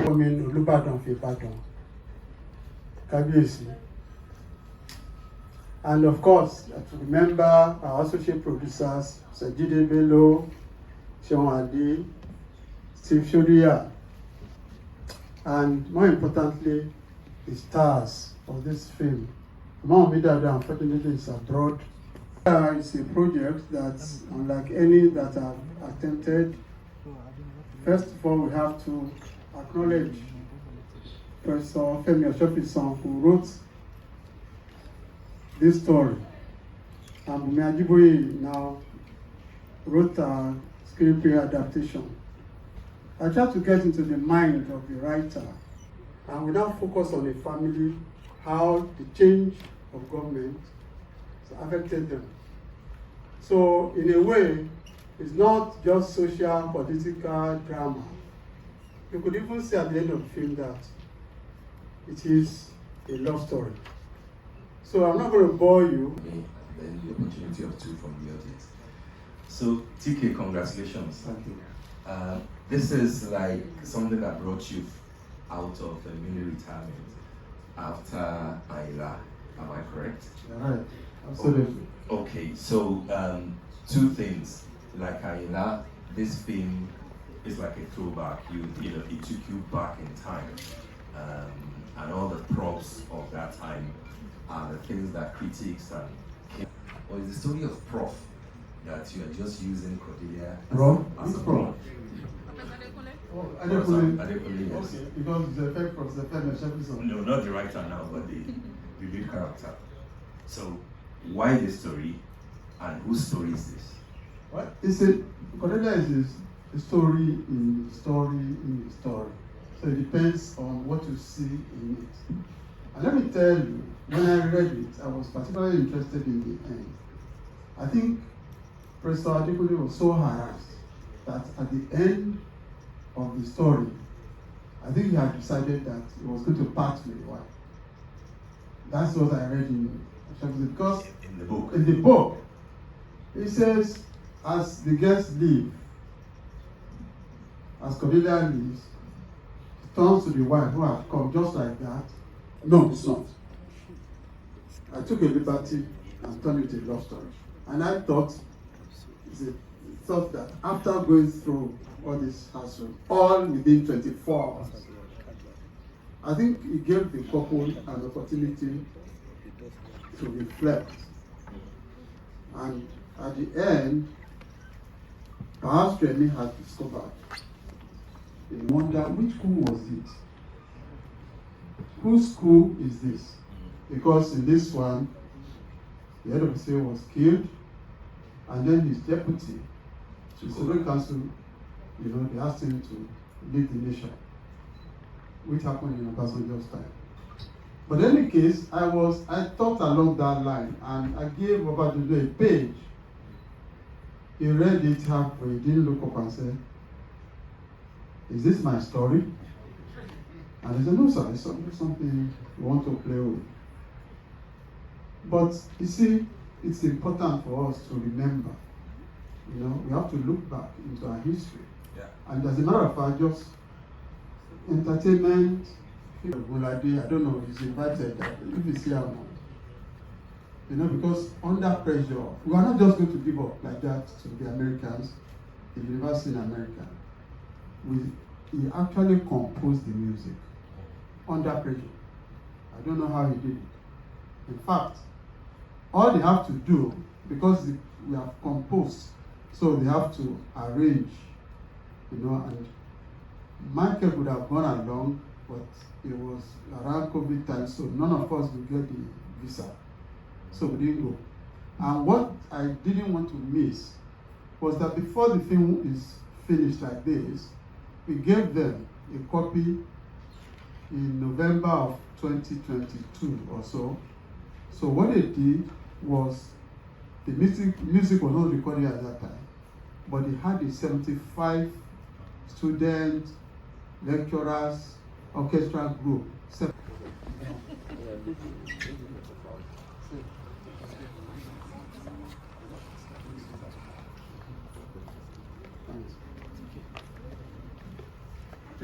Gómìnà Olúbàdàn fi Ìbàdàn, Kábíyèsí. And of course, to remember our associate producers, Sajide Bello, Sean Adi, Steve Shodia, and more importantly, the stars of this film. Mom Midada, unfortunately, is abroad. It's a project that's unlike any that I've attempted. First of all, we have to acknowledge Professor Femi Oshofisan, who wrote this story. And Bumi Ajiboye now wrote a screenplay adaptation. I tried to get into the mind of the writer, and we now focus on the family, how the change of government has affected them. So in a way, it's not just social, political drama. You could even say at the end of the film that it is a love story. So I'm not going to bore you. And then the opportunity of two from the audience. So TK, congratulations. Thank you. This is like something that brought you out of a mini retirement after Ayla. Am I correct? Right. Absolutely. Okay, so two things. Like Ayla, this film is like a throwback. You know, it took you back in time, and all the props of that time are the things that critics and or is the story of Prof that you are just using Cordelia as a prop. Oh, Adekunle. Adekunle, yes. Okay, because the effect from the Femi Oshofisan. No, not the writer now, but the lead character. So, why this story, and whose story is this? What? It's a Cordelia is a story in the story in the story. So it depends on what you see in it. And let me tell you, when I read it, I was particularly interested in the end. I think Professor Adekunle was so harassed that at the end of the story, I think he had decided that he was going to part with the wife. That's what I read in because In the book. in the book, it says, as the guests leave, as Cordelia leaves, he turns to the wife who had come just like that. No, it's not. I took a liberty and turned it into a love story. And I thought that after going through all this hassle, all within 24 hours, I think it gave the couple an opportunity to reflect. And at the end, perhaps Remy has discovered. They wonder, which school was it? Whose school is this? Because in this one, the head of the state was killed, and then his deputy, the Supreme Council, they asked him to lead the nation, which happened in Obasanjo's time. But in any case, I thought along that line, and I gave Obasanjo a page. He read it halfway, he didn't look up and said, "Is this my story?" And he said, "No, sir, it's something you want to play with." But you see, it's important for us to remember. We have to look back into our history. Yeah. And as a matter of fact, just entertainment, I don't know if he's invited, if he's here or not. Because under pressure, we are not just going to give up like that to the Americans, the university in America. He actually composed the music under pressure. I don't know how he did it. In fact, all they have to do, because we have composed, so they have to arrange, and Michael would have gone along, but it was around COVID time, so none of us would get the visa. So we didn't go. And what I didn't want to miss was that before the film is finished like this, we gave them a copy in November of 2022 or so. So what they did was, the music was not recorded at that time, but they had a 75 students, lecturers, orchestral group.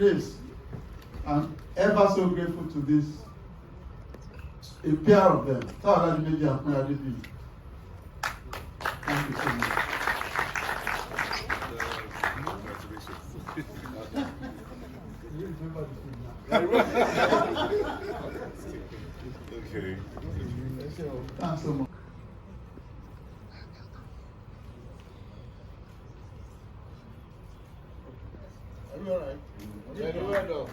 place. I'm ever so grateful to this, a pair of them. Thank you so much. Okay. Thanks so much. Are you alright? Very well done.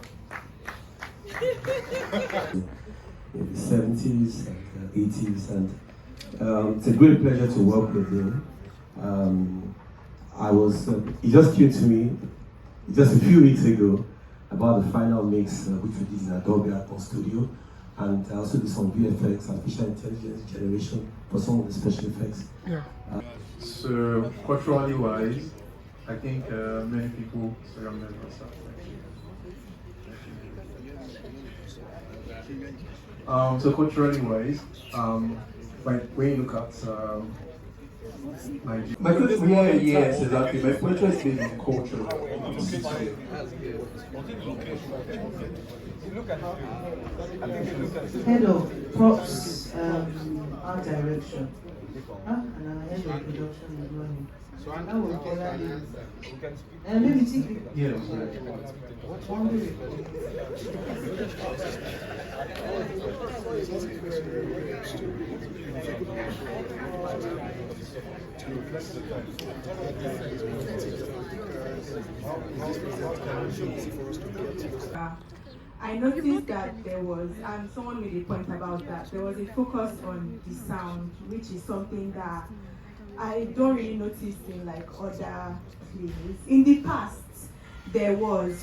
In the 70s and 80s, and it's a great pleasure to work with him. He just came to me just a few weeks ago about the final mix which we did in Adobe Atmos Studio, and I also did some VFX, artificial intelligence generation for some of the special effects. Yeah. So culturally wise, I think many people still remember stuff. So culturally wise, when you look at Nigeria, my culture, yes, exactly. My culture is based on culture. Head of props, art direction, and our head of production is running. That was Kelani. And maybe take Yes. one minute. I noticed that there was, and someone made a point about that, there was a focus on the sound, which is something that I don't really notice in like other plays. In the past,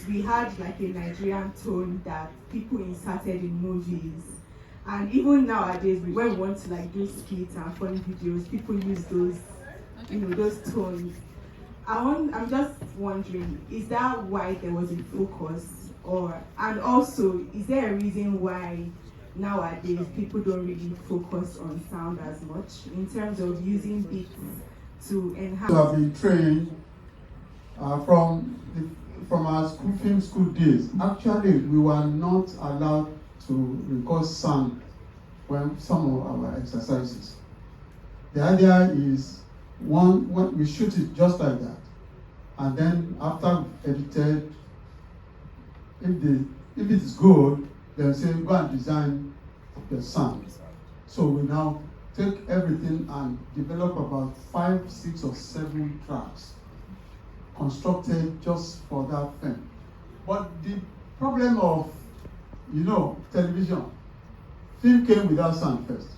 we had like a Nigerian tone that people inserted in movies. And even nowadays, when we want to like do skits and funny videos, people use those, those tones. I'm just wondering, is that why there was a focus? And also, is there a reason why nowadays people don't really focus on sound as much in terms of using beats to enhance? We have been trained from our film school days. Actually, we were not allowed to record sound when some of our exercises. The idea is when we shoot it just like that, and then after edited, if it is good, then say go and design the sound. So we now take everything and develop about 5, 6, or 7 tracks constructed just for that film. But the problem of television, film came without sound first,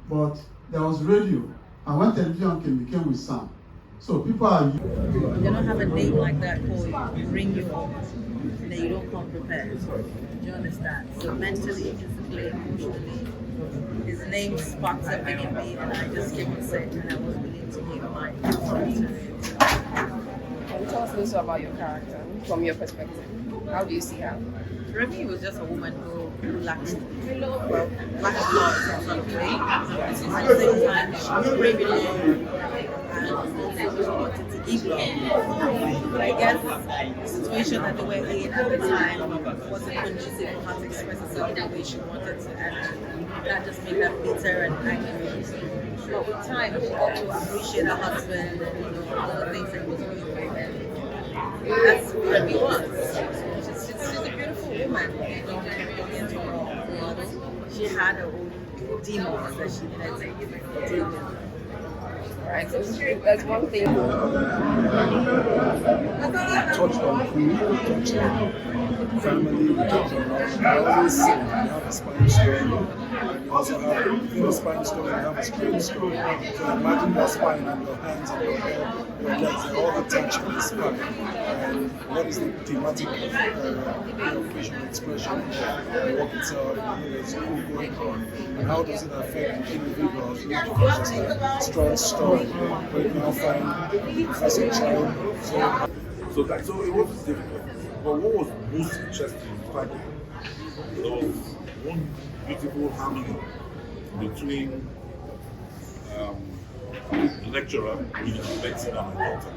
but there was radio, and when television came, it came with sound. So people are. They don't have a date like that for you, bring you home, and then you don't come prepared. Do you understand? So mentally, physically, emotionally, his name sparked something in me, and I just came and said, and I was willing to give my answer to it. Can you tell us a little about your character from your perspective? How do you see her? Remy was just a woman who lacked blood in some way. At the same time, she was braving it, and she wanted to give love. But I guess the situation that they were in at the time wasn't conducive for her to express herself the way she wanted to, and that just made her bitter and angry. But with time, she got to appreciate her husband and all the things that he was doing for her. That's who Remy was. She's a beautiful woman. She had her own demons that she needed to deal with. Right, so that's one thing. Touched on food, touched on family, touched on love. You always have a Spanish story, and you also have within the Spanish story, you have a strange story. So imagine your spine and your hands and your head, your legs, they're all attached to the spine. And what is the thematic of facial expression, the work itself, there's cool going on, and how does it affect the individual? Because it's a strong story, but you now find as a child. So it was difficult. But what was most interesting in the fact there was one beautiful harmony between the lecturer, Betty, and my daughter.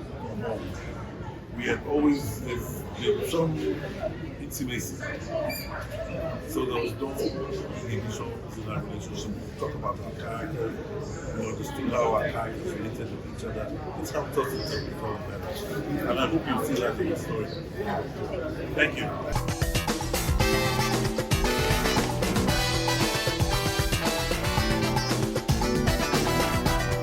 we had always there's some intimacy. So there was no inhibitions in our relationship. We talked about our characters, we understood how our characters related with each other. It helped us to become better. And I hope you see that in the story. Thank you.